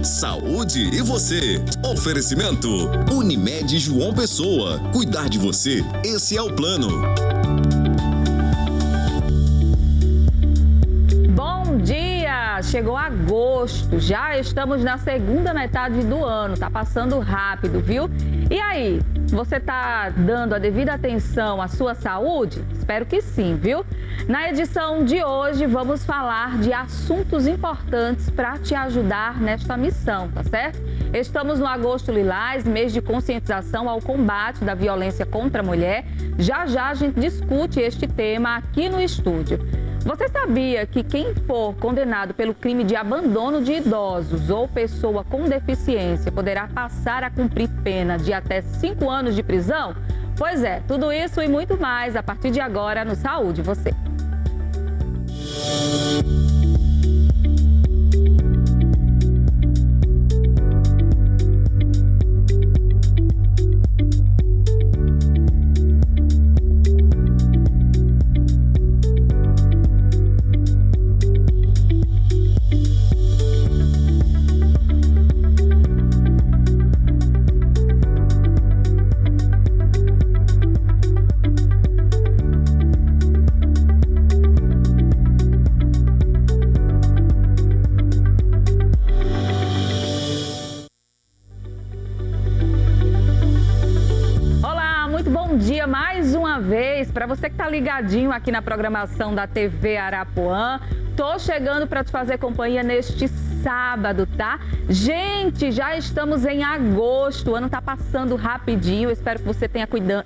Saúde e você. Oferecimento Unimed João Pessoa. Cuidar de você, esse é o plano. Bom dia! Chegou agosto, já estamos na segunda metade do ano, tá passando rápido, viu? E aí, você tá dando a devida atenção à sua saúde? Espero que sim, viu? Na edição de hoje, vamos falar de assuntos importantes para te ajudar nesta missão, tá certo? Estamos no Agosto Lilás, mês de conscientização ao combate da violência contra a mulher. Já já a gente discute este tema aqui no estúdio. Você sabia que quem for condenado pelo crime de abandono de idosos ou pessoa com deficiência poderá passar a cumprir pena de até 5 anos de prisão? Pois é, tudo isso e muito mais a partir de agora no Saúde e Você. Para você que está ligadinho aqui na programação da TV Arapuã, tô chegando para te fazer companhia neste sábado, tá? Gente, já estamos em agosto, o ano tá passando rapidinho. Eu espero que você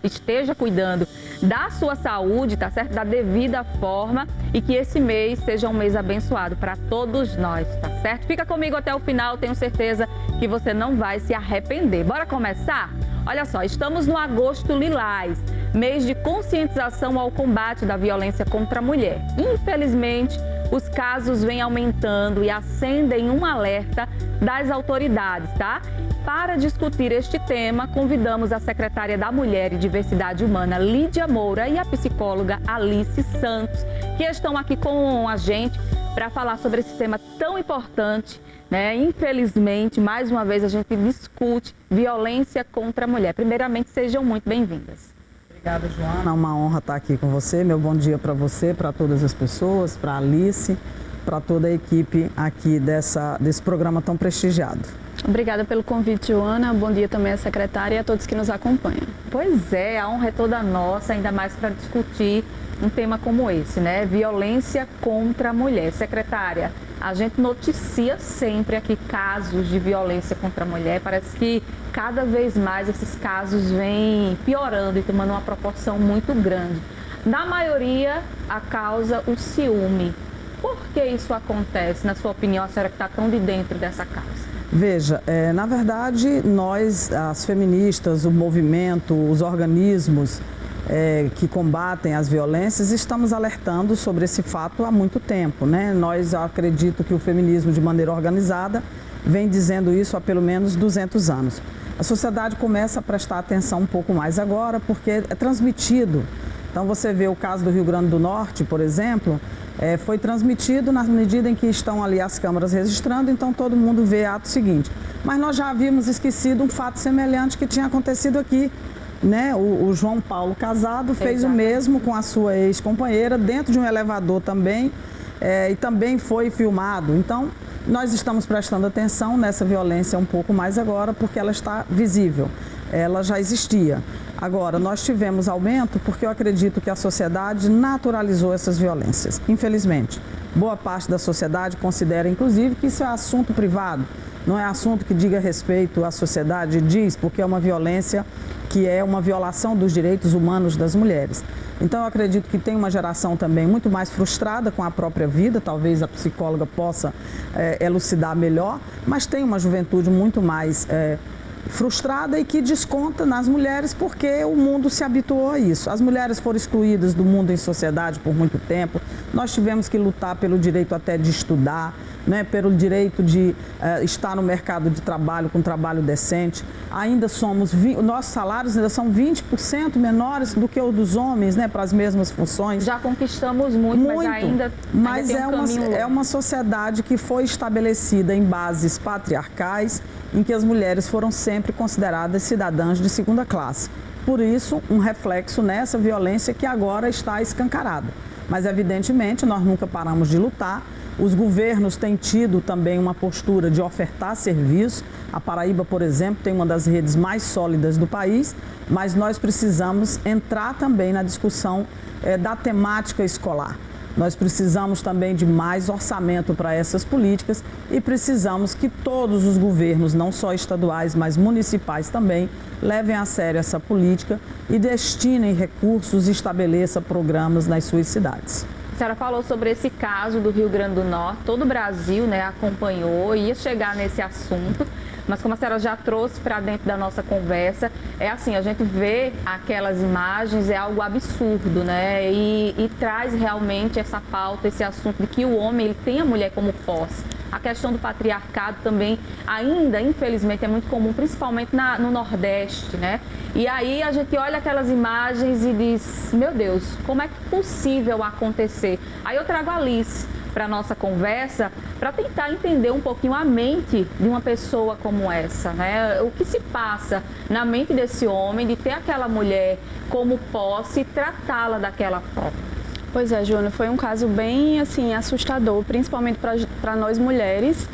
esteja cuidando da sua saúde, tá certo? Da devida forma e que esse mês seja um mês abençoado para todos nós, tá certo? Fica comigo até o final, tenho certeza que você não vai se arrepender. Bora começar? Olha só, estamos no Agosto Lilás, mês de conscientização ao combate da violência contra a mulher. Infelizmente, os casos vêm aumentando e acendem um alerta das autoridades, tá? Para discutir este tema, convidamos a secretária da Mulher e Diversidade Humana, Lídia Moura, e a psicóloga Alice Santos, que estão aqui com a gente para falar sobre esse tema tão importante, né? Infelizmente, mais uma vez a gente discute violência contra a mulher. Primeiramente, sejam muito bem-vindas. Obrigada, Joana. É uma honra estar aqui com você. Meu bom dia para você, para todas as pessoas, para a Alice, para toda a equipe aqui desse programa tão prestigiado. Obrigada pelo convite, Joana. Bom dia também à secretária e a todos que nos acompanham. Pois é, a honra é toda nossa, ainda mais para discutir um tema como esse, né? Violência contra a mulher. Secretária, a gente noticia sempre aqui casos de violência contra a mulher. Parece que cada vez mais esses casos vêm piorando e tomando uma proporção muito grande. Na maioria, a causa o ciúme. Por que isso acontece, na sua opinião, a senhora que está tão de dentro dessa causa? Veja, na verdade, nós, as feministas, o movimento, os organismos que combatem as violências, estamos alertando sobre esse fato há muito tempo, né? Nós, acredito que o feminismo, de maneira organizada, vem dizendo isso há pelo menos 200 anos. A sociedade começa a prestar atenção um pouco mais agora, porque é transmitido. Então, você vê o caso do Rio Grande do Norte, por exemplo, foi transmitido na medida em que estão ali as câmaras registrando, então todo mundo vê ato seguinte. Mas nós já havíamos esquecido um fato semelhante que tinha acontecido aqui, né? O João Paulo Casado fez o mesmo com a sua ex-companheira, dentro de um elevador também, e também foi filmado. Então, nós estamos prestando atenção nessa violência um pouco mais agora, porque ela está visível, ela já existia. Agora, nós tivemos aumento porque eu acredito que a sociedade naturalizou essas violências. Infelizmente, boa parte da sociedade considera, inclusive, que isso é assunto privado. Não é assunto que diga respeito à sociedade, diz, porque é uma violência que é uma violação dos direitos humanos das mulheres. Então, eu acredito que tem uma geração também muito mais frustrada com a própria vida, talvez a psicóloga possa elucidar melhor, mas tem uma juventude muito mais frustrada e que desconta nas mulheres porque o mundo se habituou a isso. As mulheres foram excluídas do mundo em sociedade por muito tempo, nós tivemos que lutar pelo direito até de estudar, né, pelo direito de estar no mercado de trabalho com trabalho decente. Ainda nossos salários ainda são 20% menores do que o dos homens, né, para as mesmas funções. Já conquistamos muito, mas ainda tem é uma sociedade que foi estabelecida em bases patriarcais, em que as mulheres foram sempre consideradas cidadãs de segunda classe. Por isso, um reflexo nessa violência que agora está escancarada. Mas, evidentemente, nós nunca paramos de lutar. Os governos têm tido também uma postura de ofertar serviço. A Paraíba, por exemplo, tem uma das redes mais sólidas do país, mas nós precisamos entrar também na discussão da temática escolar. Nós precisamos também de mais orçamento para essas políticas e precisamos que todos os governos, não só estaduais, mas municipais também, levem a sério essa política e destinem recursos e estabeleçam programas nas suas cidades. A senhora falou sobre esse caso do Rio Grande do Norte, todo o Brasil, né, acompanhou, ia chegar nesse assunto, mas como a senhora já trouxe para dentro da nossa conversa, é assim, a gente vê aquelas imagens, é algo absurdo, né, e traz realmente essa pauta, esse assunto de que o homem ele tem a mulher como posse. A questão do patriarcado também ainda, infelizmente, é muito comum, principalmente no Nordeste, né? E aí a gente olha aquelas imagens e diz, meu Deus, como é que é possível acontecer? Aí eu trago a Alice para a nossa conversa para tentar entender um pouquinho a mente de uma pessoa como essa, né? O que se passa na mente desse homem de ter aquela mulher como posse e tratá-la daquela forma. Pois é, Joana, foi um caso bem assim, assustador, principalmente para nós mulheres.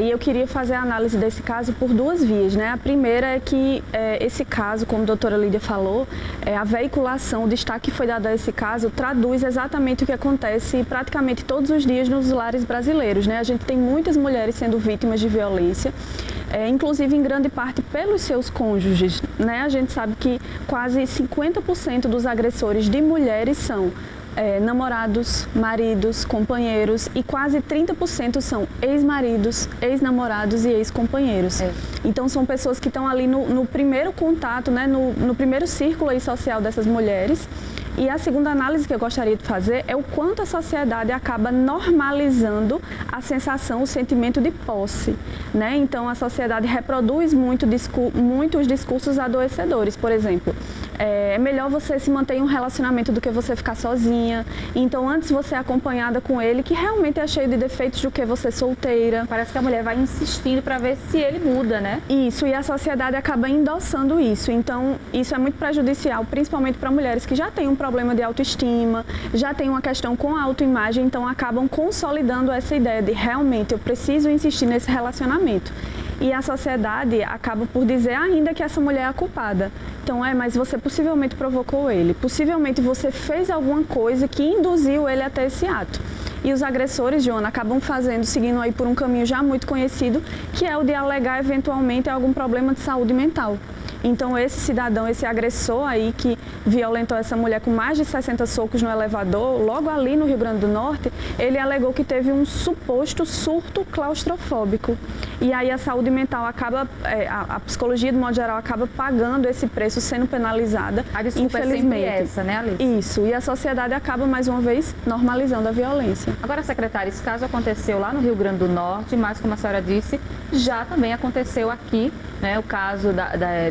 E eu queria fazer a análise desse caso por duas vias, né? A primeira é que esse caso, como a doutora Lídia falou, a veiculação, o destaque que foi dado a esse caso, traduz exatamente o que acontece praticamente todos os dias nos lares brasileiros, né? A gente tem muitas mulheres sendo vítimas de violência, inclusive em grande parte pelos seus cônjuges, né? A gente sabe que quase 50% dos agressores de mulheres são namorados, maridos, companheiros e quase 30% são ex-maridos, ex-namorados e ex-companheiros. Então são pessoas que estão ali no primeiro contato, né, no primeiro círculo aí social dessas mulheres. E a segunda análise que eu gostaria de fazer é o quanto a sociedade acaba normalizando a sensação, o sentimento de posse, né? Então a sociedade reproduz muito os discursos adoecedores, por exemplo. É melhor você se manter em um relacionamento do que você ficar sozinha. Então, antes você é acompanhada com ele, que realmente é cheio de defeitos, do que você solteira. Parece que a mulher vai insistindo para ver se ele muda, né? Isso, e a sociedade acaba endossando isso. Então, isso é muito prejudicial, principalmente para mulheres que já têm um problema de autoestima, já têm uma questão com a autoimagem, então acabam consolidando essa ideia de realmente eu preciso insistir nesse relacionamento. E a sociedade acaba por dizer ainda que essa mulher é a culpada. Então, mas você possivelmente provocou ele, possivelmente você fez alguma coisa que induziu ele até esse ato. E os agressores, Joana, acabam seguindo aí por um caminho já muito conhecido, que é o de alegar eventualmente algum problema de saúde mental. Então, esse cidadão, esse agressor aí que violentou essa mulher com mais de 60 socos no elevador, logo ali no Rio Grande do Norte, ele alegou que teve um suposto surto claustrofóbico. E aí a saúde mental acaba, a psicologia, de modo geral, acaba pagando esse preço, sendo penalizada, a desculpa infelizmente. É sempre essa, né, Alice? Isso, e a sociedade acaba, mais uma vez, normalizando a violência. Agora, secretária, esse caso aconteceu lá no Rio Grande do Norte, mas, como a senhora disse, já também aconteceu aqui, né, o caso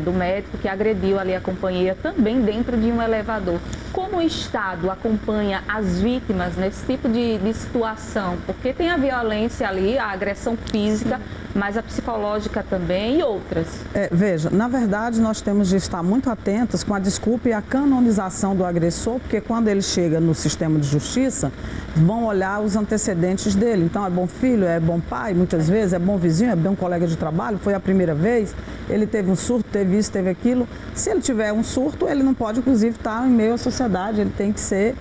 do médico que agrediu ali a companheira também dentro de um elevador. Como o Estado acompanha as vítimas nesse tipo de situação? Porque tem a violência ali, a agressão física, mas a psicológica também e outras. Veja, na verdade nós temos de estar muito atentos com a desculpa e a canonização do agressor, porque quando ele chega no sistema de justiça, vão olhar os antecedentes dele. Então é bom filho, é bom pai, muitas vezes, é bom vizinho, é bom colega de trabalho, foi a primeira vez, ele teve um surto, teve isso, teve aquilo. Se ele tiver um surto, ele não pode, inclusive, estar em meio à sociedade, ele tem que ser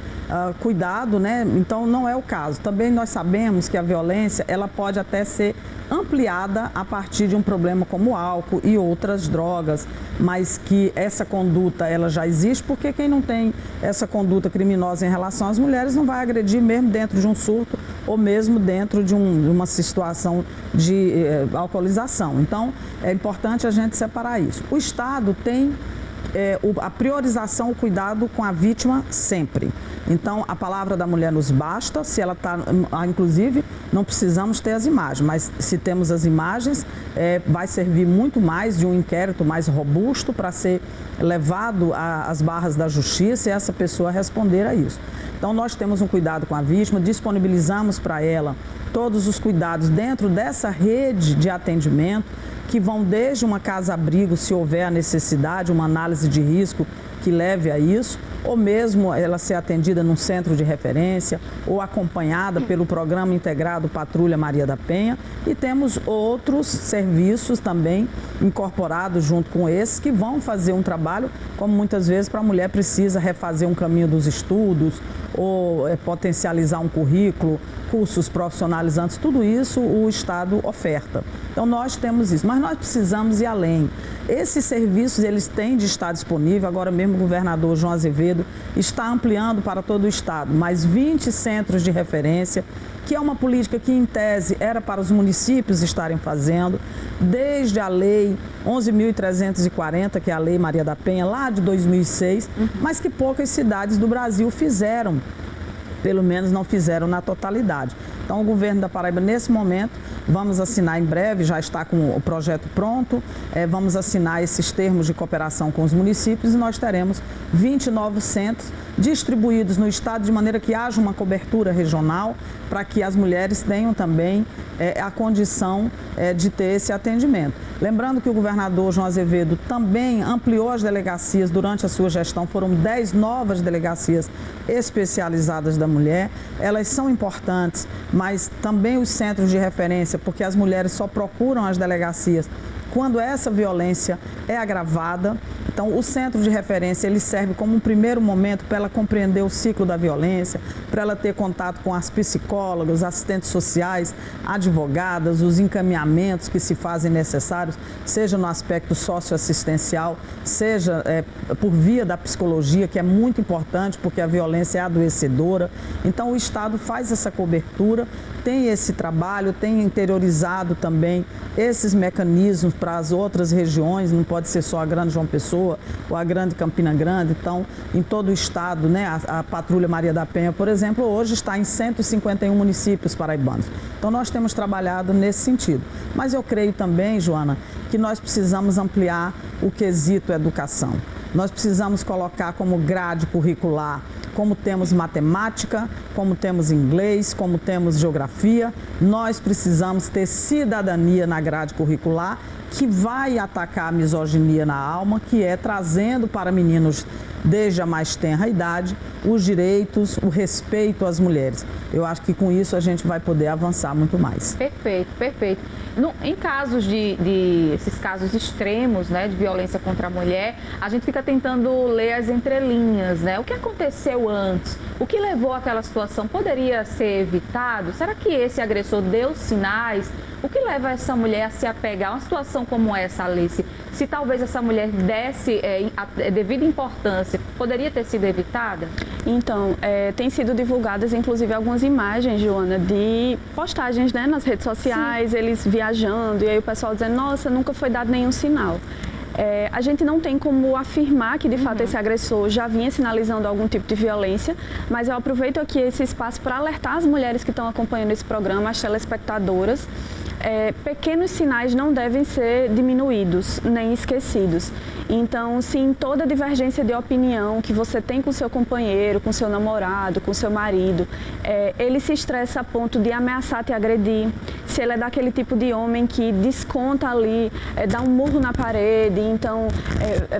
cuidado, né? Então não é o caso. Também nós sabemos que a violência, ela pode até ser ampliada a partir de um problema como o álcool e outras drogas, mas que essa conduta ela já existe, porque quem não tem essa conduta criminosa em relação às mulheres não vai agredir mesmo dentro de um surto ou mesmo dentro de uma situação de alcoolização. Então, é importante a gente separar isso. O Estado tem a priorização, o cuidado com a vítima sempre. Então, a palavra da mulher nos basta, se ela está, inclusive, não precisamos ter as imagens, mas se temos as imagens, vai servir muito mais de um inquérito mais robusto para ser levado às barras da justiça e essa pessoa responder a isso. Então, nós temos um cuidado com a vítima, disponibilizamos para ela todos os cuidados dentro dessa rede de atendimento, que vão desde uma casa-abrigo, se houver a necessidade, uma análise de risco que leve a isso, ou mesmo ela ser atendida num centro de referência ou acompanhada pelo Programa Integrado Patrulha Maria da Penha. E temos outros serviços também incorporados junto com esses que vão fazer um trabalho, como muitas vezes para a mulher precisa refazer um caminho dos estudos ou potencializar um currículo, cursos profissionalizantes, tudo isso o Estado oferta. Então nós temos isso, mas nós precisamos ir além. Esses serviços eles têm de estar disponível, agora mesmo o governador João Azevedo está ampliando para todo o Estado, mais 20 centros de referência, que é uma política que, em tese, era para os municípios estarem fazendo, desde a Lei 11.340, que é a Lei Maria da Penha, lá de 2006, mas que poucas cidades do Brasil fizeram, pelo menos não fizeram na totalidade. Então, o governo da Paraíba, nesse momento, vamos assinar em breve, já está com o projeto pronto, vamos assinar esses termos de cooperação com os municípios e nós teremos 20 novos centros distribuídos no estado de maneira que haja uma cobertura regional para que as mulheres tenham também a condição de ter esse atendimento. Lembrando que o governador João Azevedo também ampliou as delegacias durante a sua gestão, foram 10 novas delegacias especializadas da mulher. Elas são importantes, mas também os centros de referência, porque as mulheres só procuram as delegacias quando essa violência é agravada. Então, o centro de referência, ele serve como um primeiro momento para ela compreender o ciclo da violência, para ela ter contato com as psicólogas, assistentes sociais, advogadas, os encaminhamentos que se fazem necessários, seja no aspecto socioassistencial, seja por via da psicologia, que é muito importante, porque a violência é adoecedora. Então, o Estado faz essa cobertura, tem esse trabalho, tem interiorizado também esses mecanismos para as outras regiões, não pode ser só a Grande João Pessoa ou a Grande Campina Grande. Então, em todo o estado, né, a Patrulha Maria da Penha, por exemplo, hoje está em 151 municípios paraibanos. Então, nós temos trabalhado nesse sentido. Mas eu creio também, Joana, que nós precisamos ampliar o quesito educação. Nós precisamos colocar como grade curricular, como temos matemática, como temos inglês, como temos geografia, nós precisamos ter cidadania na grade curricular, que vai atacar a misoginia na alma, que é trazendo para meninos desde a mais tenra idade os direitos, o respeito às mulheres. Eu acho que com isso a gente vai poder avançar muito mais. Perfeito, perfeito. Em casos esses casos extremos, né, de violência contra a mulher, a gente fica tentando ler as entrelinhas, né? O que aconteceu antes? O que levou àquela situação? Poderia ser evitado? Será que esse agressor deu sinais? O que leva essa mulher a se apegar a uma situação como essa, Alice? Se talvez essa mulher desse a devida importância, poderia ter sido evitada? Então, tem sido divulgadas, inclusive, algumas imagens, Joana, de postagens, né, nas redes sociais, sim, eles viajando, e aí o pessoal dizendo, nossa, nunca foi dado nenhum sinal. A gente não tem como afirmar que, de fato, esse agressor já vinha sinalizando algum tipo de violência, mas eu aproveito aqui esse espaço para alertar as mulheres que estão acompanhando esse programa, as telespectadoras. Pequenos sinais não devem ser diminuídos nem esquecidos. Então, se em toda divergência de opinião que você tem com seu companheiro, com seu namorado, com seu marido, ele se estressa a ponto de ameaçar te agredir, se ele é daquele tipo de homem que desconta ali, dá um murro na parede, então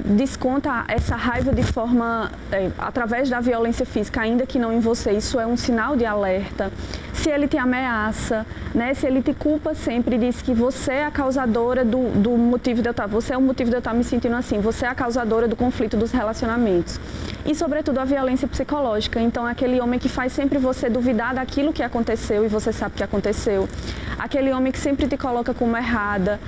desconta essa raiva de forma, através da violência física, ainda que não em você, isso é um sinal de alerta. Se ele te ameaça, né, se ele te culpa sempre e diz que você é a causadora do motivo de eu estar, você é o motivo de eu estar me sentindo assim, você é a causadora do conflito dos relacionamentos. E, sobretudo, a violência psicológica. Então, aquele homem que faz sempre você duvidar daquilo que aconteceu e você sabe que aconteceu. Aquele homem que sempre te coloca como errada.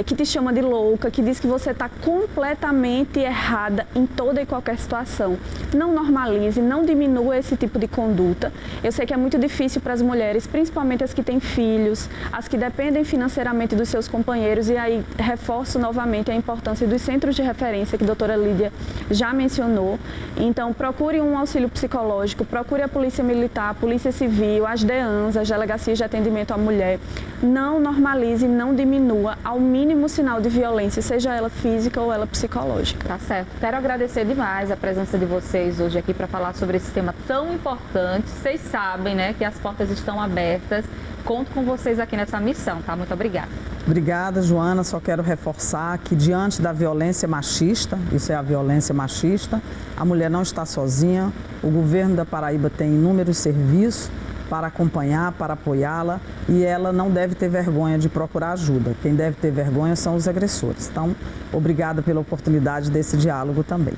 que te chama de louca, que diz que você está completamente errada em toda e qualquer situação. Não normalize, não diminua esse tipo de conduta. Eu sei que é muito difícil para as mulheres, principalmente as que têm filhos, as que dependem financeiramente dos seus companheiros, e aí reforço novamente a importância dos centros de referência que a doutora Lídia já mencionou. Então, procure um auxílio psicológico, procure a Polícia Militar, a Polícia Civil, as DEANs, as Delegacias de Atendimento à Mulher. Não normalize, não diminua ao mínimo sinal de violência, seja ela física ou ela psicológica. Tá certo. Quero agradecer demais a presença de vocês hoje aqui para falar sobre esse tema tão importante. Vocês sabem, né, que as portas estão abertas. Conto com vocês aqui nessa missão, tá? Muito obrigada. Obrigada, Joana. Só quero reforçar que diante da violência machista, isso é a violência machista, a mulher não está sozinha. O governo da Paraíba tem inúmeros serviços para acompanhar, para apoiá-la, e ela não deve ter vergonha de procurar ajuda. Quem deve ter vergonha são os agressores. Então, obrigada pela oportunidade desse diálogo também.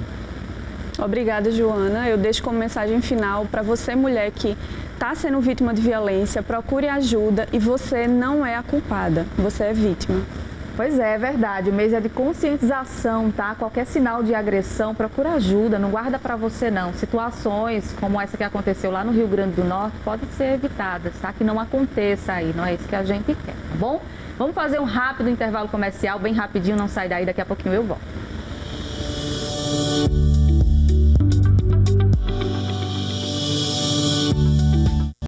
Obrigada, Joana. Eu deixo como mensagem final para você, mulher que está sendo vítima de violência, procure ajuda e você não é a culpada, você é vítima. Pois é verdade. O mês é de conscientização, tá? Qualquer sinal de agressão, procura ajuda, não guarda para você não. Situações como essa que aconteceu lá no Rio Grande do Norte podem ser evitadas, tá? Que não aconteça aí, não é isso que a gente quer, tá bom? Vamos fazer um rápido intervalo comercial, bem rapidinho, não sai daí, daqui a pouquinho eu volto.